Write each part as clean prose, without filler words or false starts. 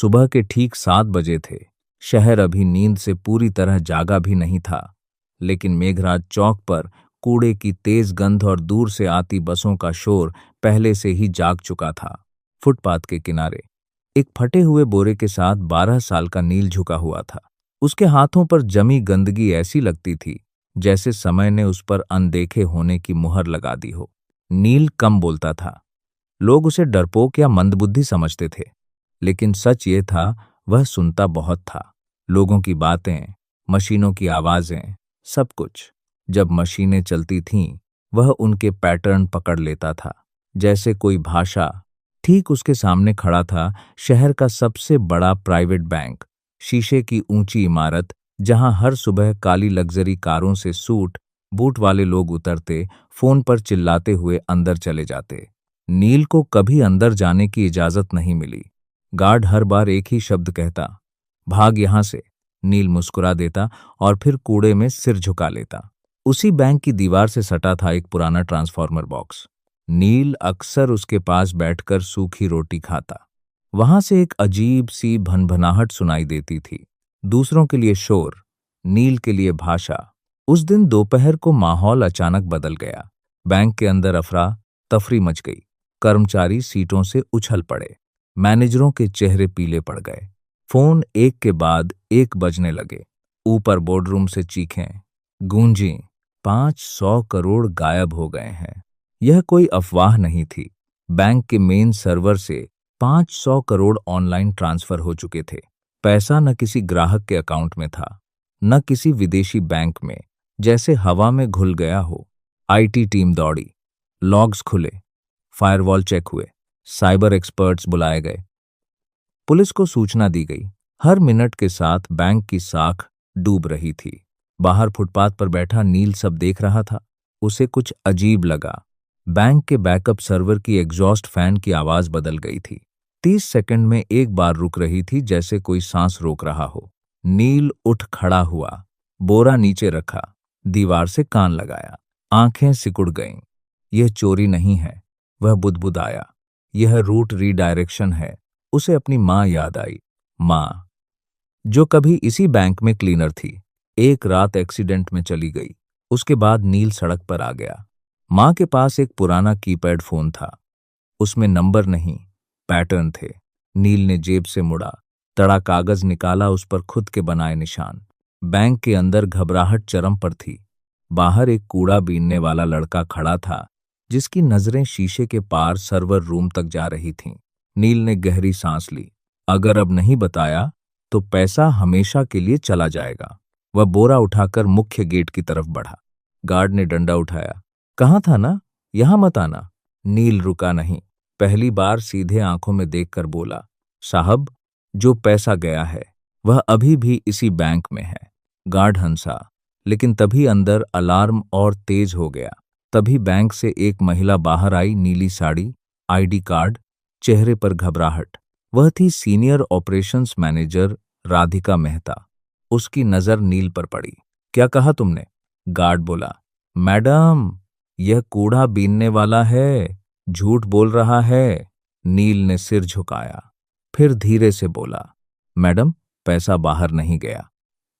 सुबह के ठीक 7 बजे थे। शहर अभी नींद से पूरी तरह जागा भी नहीं था, लेकिन मेघराज चौक पर कूड़े की तेज गंध और दूर से आती बसों का शोर पहले से ही जाग चुका था। फुटपाथ के किनारे एक फटे हुए बोरे के साथ 12 साल का नील झुका हुआ था। उसके हाथों पर जमी गंदगी ऐसी लगती थी जैसे समय ने उस पर अनदेखे होने की मुहर लगा दी हो। नील कम बोलता था। लोग उसे डरपोक या मंदबुद्धि समझते थे, लेकिन सच ये था वह सुनता बहुत था। लोगों की बातें, मशीनों की आवाजें, सब कुछ। जब मशीनें चलती थीं, वह उनके पैटर्न पकड़ लेता था, जैसे कोई भाषा। ठीक उसके सामने खड़ा था शहर का सबसे बड़ा प्राइवेट बैंक, शीशे की ऊंची इमारत जहां हर सुबह काली लग्जरी कारों से सूट बूट वाले लोग उतरते, फोन पर चिल्लाते हुए अंदर चले जाते। नील को कभी अंदर जाने की इजाजत नहीं मिली। गार्ड हर बार एक ही शब्द कहता, भाग यहां से। नील मुस्कुरा देता और फिर कूड़े में सिर झुका लेता। उसी बैंक की दीवार से सटा था एक पुराना ट्रांसफार्मर बॉक्स। नील अक्सर उसके पास बैठकर सूखी रोटी खाता। वहां से एक अजीब सी भनभनाहट सुनाई देती थी। दूसरों के लिए शोर, नील के लिए भाषा। उस दिन दोपहर को माहौल अचानक बदल गया। बैंक के अंदर अफरा तफरी मच गई। कर्मचारी सीटों से उछल पड़े। मैनेजरों के चेहरे पीले पड़ गए। फोन एक के बाद एक बजने लगे। ऊपर बोर्डरूम से चीखें गूंजी, 500 करोड़ गायब हो गए हैं। यह कोई अफवाह नहीं थी। बैंक के मेन सर्वर से 500 करोड़ ऑनलाइन ट्रांसफर हो चुके थे। पैसा न किसी ग्राहक के अकाउंट में था, न किसी विदेशी बैंक में, जैसे हवा में घुल गया हो। आईटी टीम दौड़ी, लॉग्स खुले, फायरवॉल चेक हुए, साइबर एक्सपर्ट्स बुलाए गए, पुलिस को सूचना दी गई। हर मिनट के साथ बैंक की साख डूब रही थी। बाहर फुटपाथ पर बैठा नील सब देख रहा था। उसे कुछ अजीब लगा। बैंक के बैकअप सर्वर की एग्जॉस्ट फैन की आवाज बदल गई थी। 30 सेकंड में एक बार रुक रही थी, जैसे कोई सांस रोक रहा हो। नील उठ खड़ा हुआ, बोरा नीचे रखा, दीवार से कान लगाया। आंखें सिकुड़ गईं। यह चोरी नहीं है, वह बुदबुदाया। यह रूट रीडायरेक्शन है। उसे अपनी माँ याद आई। माँ, जो कभी इसी बैंक में क्लीनर थी, एक रात एक्सीडेंट में चली गई। उसके बाद नील सड़क पर आ गया। माँ के पास एक पुराना कीपैड फोन था। उसमें नंबर नहीं, पैटर्न थे। नील ने जेब से मुड़ा, तड़ा कागज निकाला, उस पर खुद के बनाए निशान। बैंक के अंदर घबराहट चरम पर थी। बाहर एक कूड़ा बीनने वाला लड़का खड़ा था, जिसकी नजरें शीशे के पार सर्वर रूम तक जा रही थीं। नील ने गहरी सांस ली। अगर अब नहीं बताया तो पैसा हमेशा के लिए चला जाएगा। वह बोरा उठाकर मुख्य गेट की तरफ बढ़ा। गार्ड ने डंडा उठाया। कहाँ था ना, यहां मत आना। नील रुका नहीं। पहली बार सीधे आंखों में देखकर बोला, साहब, जो पैसा गया है वह अभी भी इसी बैंक में है। गार्ड हंसा, लेकिन तभी अंदर अलार्म और तेज हो गया। तभी बैंक से एक महिला बाहर आई, नीली साड़ी, आईडी कार्ड, चेहरे पर घबराहट। वह थी senior operations manager Radhika Mehta. उसकी नजर नील पर पड़ी। क्या कहा तुमने? गार्ड बोला, मैडम, यह कूड़ा बीनने वाला है, झूठ बोल रहा है। नील ने सिर झुकाया, फिर धीरे से बोला, मैडम, पैसा बाहर नहीं गया।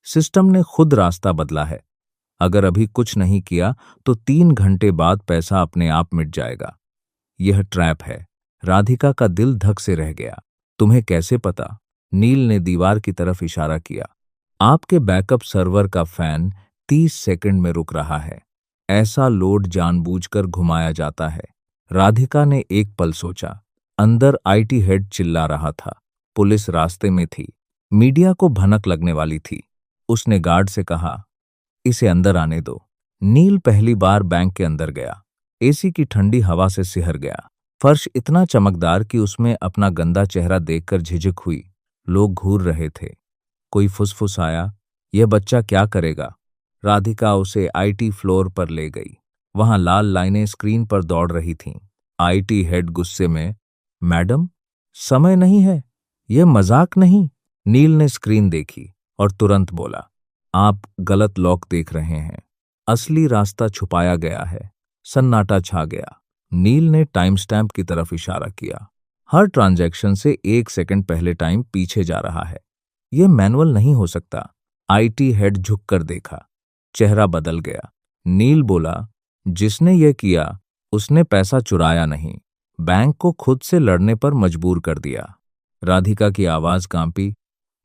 सिस्टम ने खुद रास्ता बदला है। अगर अभी कुछ नहीं किया तो 3 घंटे बाद पैसा अपने आप मिट जाएगा। यह ट्रैप है। राधिका का दिल धक से रह गया। तुम्हें कैसे पता? नील ने दीवार की तरफ इशारा किया। आपके बैकअप सर्वर का फैन 30 सेकंड में रुक रहा है। ऐसा लोड जानबूझकर घुमाया जाता है। राधिका ने एक पल सोचा। अंदर आईटी हेड चिल्ला रहा था। पुलिस रास्ते में थी। मीडिया को भनक लगने वाली थी। उसने गार्ड से कहा, इसे अंदर आने दो। नील पहली बार बैंक के अंदर गया। एसी की ठंडी हवा से सिहर गया। फर्श इतना चमकदार कि उसमें अपना गंदा चेहरा देखकर झिझक हुई। लोग घूर रहे थे। कोई फुसफुसाया, यह बच्चा क्या करेगा? राधिका उसे आईटी फ्लोर पर ले गई। वहां लाल लाइनें स्क्रीन पर दौड़ रही थीं। आईटी हेड गुस्से में, मैडम, समय नहीं है, यह मजाक नहीं। नील ने स्क्रीन देखी और तुरंत बोला, आप गलत लॉक देख रहे हैं। असली रास्ता छुपाया गया है। सन्नाटा छा गया। नील ने टाइम स्टैम्प की तरफ इशारा किया। हर ट्रांजैक्शन से 1 सेकंड पहले टाइम पीछे जा रहा है। यह मैनुअल नहीं हो सकता। आईटी हेड झुककर देखा। चेहरा बदल गया। नील बोला, जिसने यह किया उसने पैसा चुराया नहीं, बैंक को खुद से लड़ने पर मजबूर कर दिया। राधिका की आवाज कांपी,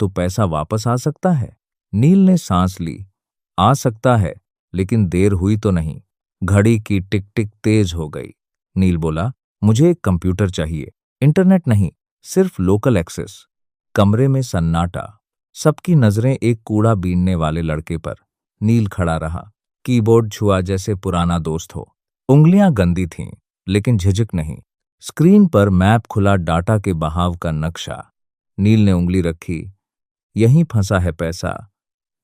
तो पैसा वापस आ सकता है? नील ने सांस ली। आ सकता है, लेकिन देर हुई तो नहीं। घड़ी की टिक टिक तेज हो गई। नील बोला, मुझे एक कंप्यूटर चाहिए, इंटरनेट नहीं, सिर्फ लोकल एक्सेस। कमरे में सन्नाटा। सबकी नजरें एक कूड़ा बीनने वाले लड़के पर। नील खड़ा रहा, कीबोर्ड छुआ जैसे पुराना दोस्त हो। उंगलियां गंदी थीं, लेकिन झिझक नहीं। स्क्रीन पर मैप खुला, डाटा के बहाव का नक्शा। नील ने उंगली रखी। यहीं फंसा है पैसा।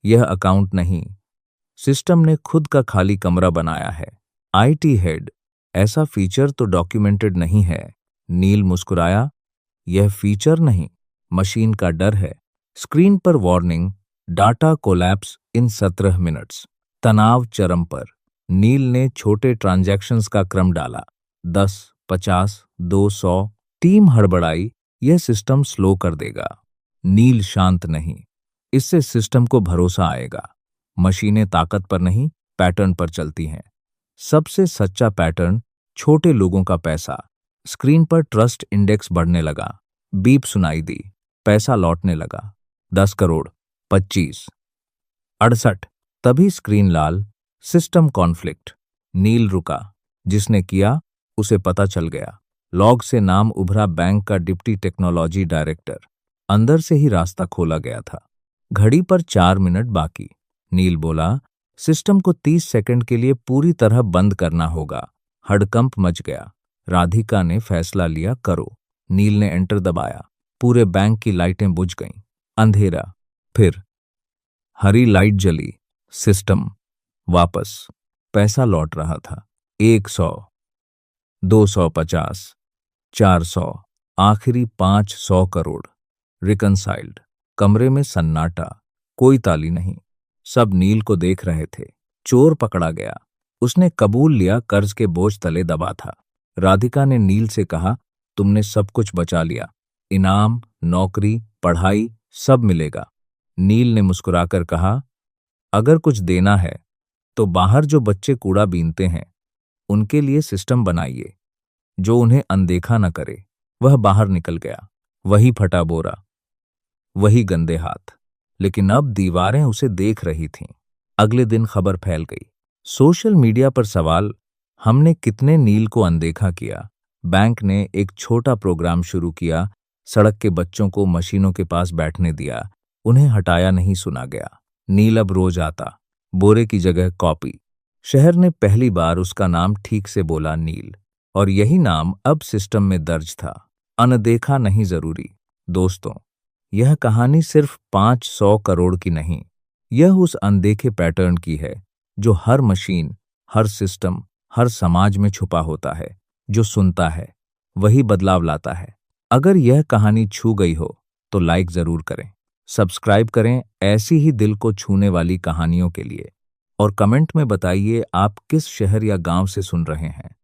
यह अकाउंट नहीं, सिस्टम ने खुद का खाली कमरा बनाया है। आईटी हेड, ऐसा फीचर तो डॉक्यूमेंटेड नहीं है। नील मुस्कुराया, यह फीचर नहीं, मशीन का डर है। स्क्रीन पर वार्निंग, डाटा कोलैप्स इन 17 मिनट्स। तनाव चरम पर। नील ने छोटे ट्रांजैक्शंस का क्रम डाला, 10, 50, 200। टीम हड़बड़ाई, यह सिस्टम स्लो कर देगा। नील शांत नहीं, इससे सिस्टम को भरोसा आएगा। मशीनें ताकत पर नहीं, पैटर्न पर चलती हैं। सबसे सच्चा पैटर्न, छोटे लोगों का पैसा। स्क्रीन पर ट्रस्ट इंडेक्स बढ़ने लगा। बीप सुनाई दी। पैसा लौटने लगा। 10 करोड़, 25, 68। तभी स्क्रीन लाल। System conflict. नील रुका। जिसने किया उसे पता चल गया। लॉग से नाम उभरा, बैंक का डिप्टी टेक्नोलॉजी डायरेक्टर। अंदर से ही रास्ता खोला गया था। घड़ी पर 4 मिनट बाकी। नील बोला, सिस्टम को 30 सेकंड के लिए पूरी तरह बंद करना होगा। हड़कंप मच गया। राधिका ने फैसला लिया, करो। नील ने एंटर दबाया। पूरे बैंक की लाइटें बुझ गईं। अंधेरा। फिर हरी लाइट जली। सिस्टम वापस। पैसा लौट रहा था। 100, 250, 400, आखिरी 500 करोड़। रिकनसाइल्ड। कमरे में सन्नाटा। कोई ताली नहीं। सब नील को देख रहे थे। चोर पकड़ा गया। उसने कबूल लिया, कर्ज के बोझ तले दबा था। राधिका ने नील से कहा, तुमने सब कुछ बचा लिया। इनाम, नौकरी, पढ़ाई, सब मिलेगा। नील ने मुस्कुराकर कहा, अगर कुछ देना है तो बाहर जो बच्चे कूड़ा बीनते हैं उनके लिए सिस्टम बनाइए जो उन्हें अनदेखा न करे। वह बाहर निकल गया। वही फटा बोरा, वही गंदे हाथ, लेकिन अब दीवारें उसे देख रही थीं। अगले दिन खबर फैल गई। सोशल मीडिया पर सवाल, हमने कितने नील को अनदेखा किया। बैंक ने एक छोटा प्रोग्राम शुरू किया। सड़क के बच्चों को मशीनों के पास बैठने दिया। उन्हें हटाया नहीं, सुना गया। नील अब रोज आता, बोरे की जगह कॉपी। शहर ने पहली बार उसका नाम ठीक से बोला, नील। और यही नाम अब सिस्टम में दर्ज था। अनदेखा नहीं जरूरी। दोस्तों, यह कहानी सिर्फ 500 करोड़ की नहीं, यह उस अनदेखे पैटर्न की है जो हर मशीन, हर सिस्टम, हर समाज में छुपा होता है। जो सुनता है वही बदलाव लाता है। अगर यह कहानी छू गई हो तो लाइक जरूर करें, सब्सक्राइब करें ऐसी ही दिल को छूने वाली कहानियों के लिए, और कमेंट में बताइए आप किस शहर या गांव से सुन रहे हैं।